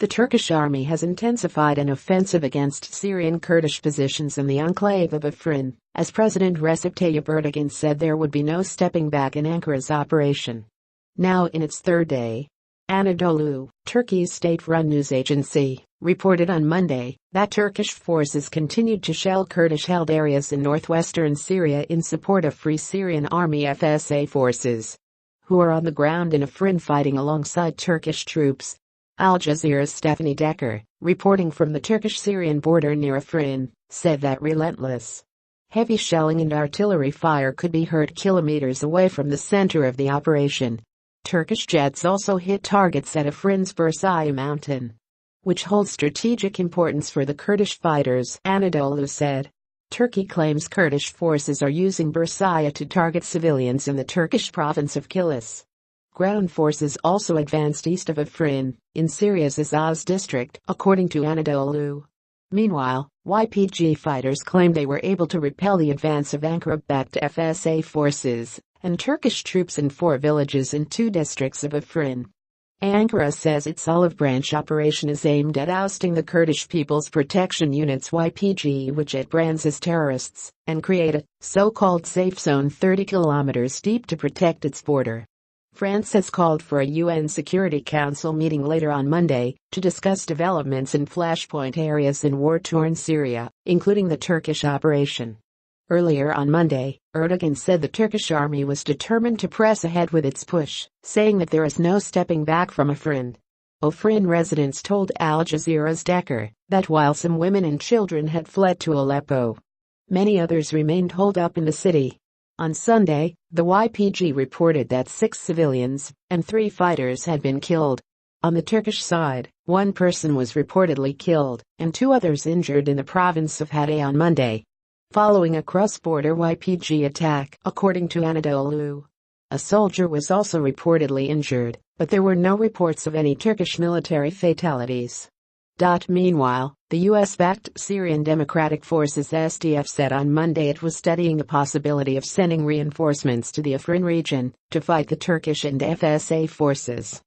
The Turkish army has intensified an offensive against Syrian Kurdish positions in the enclave of Afrin, as President Recep Tayyip Erdogan said there would be no stepping back in Ankara's operation. Now in its third day, Anadolu, Turkey's state-run news agency, reported on Monday that Turkish forces continued to shell Kurdish-held areas in northwestern Syria in support of Free Syrian Army FSA forces, who are on the ground in Afrin fighting alongside Turkish troops. Al Jazeera's Stephanie Decker, reporting from the Turkish-Syrian border near Afrin, said that Relentless heavy shelling and artillery fire could be heard kilometers away from the center of the operation. Turkish jets also hit targets at Afrin's Bursaya mountain, which holds strategic importance for the Kurdish fighters, Anadolu said. Turkey claims Kurdish forces are using Bursaya to target civilians in the Turkish province of Kilis. Ground forces also advanced east of Afrin, in Syria's Azaz district, according to Anadolu. Meanwhile, YPG fighters claimed they were able to repel the advance of Ankara-backed FSA forces and Turkish troops in 4 villages in 2 districts of Afrin. Ankara says its olive branch operation is aimed at ousting the Kurdish People's Protection Unit's YPG, which it brands as terrorists, and create a so-called safe zone 30 kilometers deep to protect its border. France has called for a UN Security Council meeting later on Monday to discuss developments in flashpoint areas in war-torn Syria, including the Turkish operation. Earlier on Monday, Erdogan said the Turkish army was determined to press ahead with its push, saying that there is no stepping back from Afrin. Afrin residents told Al Jazeera's Decker that while some women and children had fled to Aleppo, many others remained holed up in the city. On Sunday, the YPG reported that 6 civilians and 3 fighters had been killed. On the Turkish side, 1 person was reportedly killed and 2 others injured in the province of Hatay on Monday, following a cross-border YPG attack, according to Anadolu. A soldier was also reportedly injured, but there were no reports of any Turkish military fatalities. Meanwhile, the US-backed Syrian Democratic Forces SDF said on Monday it was studying the possibility of sending reinforcements to the Afrin region to fight the Turkish and FSA forces.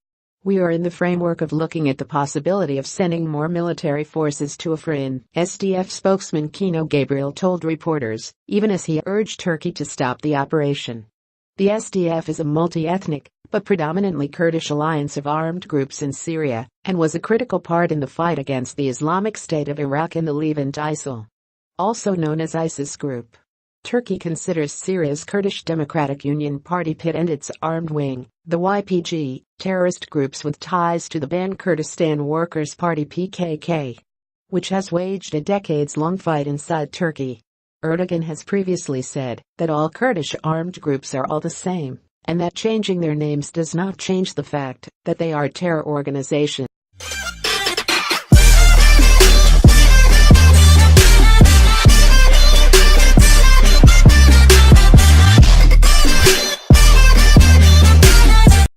We are in the framework of looking at the possibility of sending more military forces to Afrin, SDF spokesman Kino Gabriel told reporters, even as he urged Turkey to stop the operation. The SDF is a multi-ethnic, but predominantly Kurdish alliance of armed groups in Syria, and was a critical part in the fight against the Islamic State of Iraq and the Levant ISIL, also known as ISIS group. Turkey considers Syria's Kurdish Democratic Union Party PIT and its armed wing, the YPG, terrorist groups with ties to the banned Kurdistan Workers' Party PKK, which has waged a decades-long fight inside Turkey. Erdogan has previously said that all Kurdish armed groups are all the same, and that changing their names does not change the fact that they are terror organizations.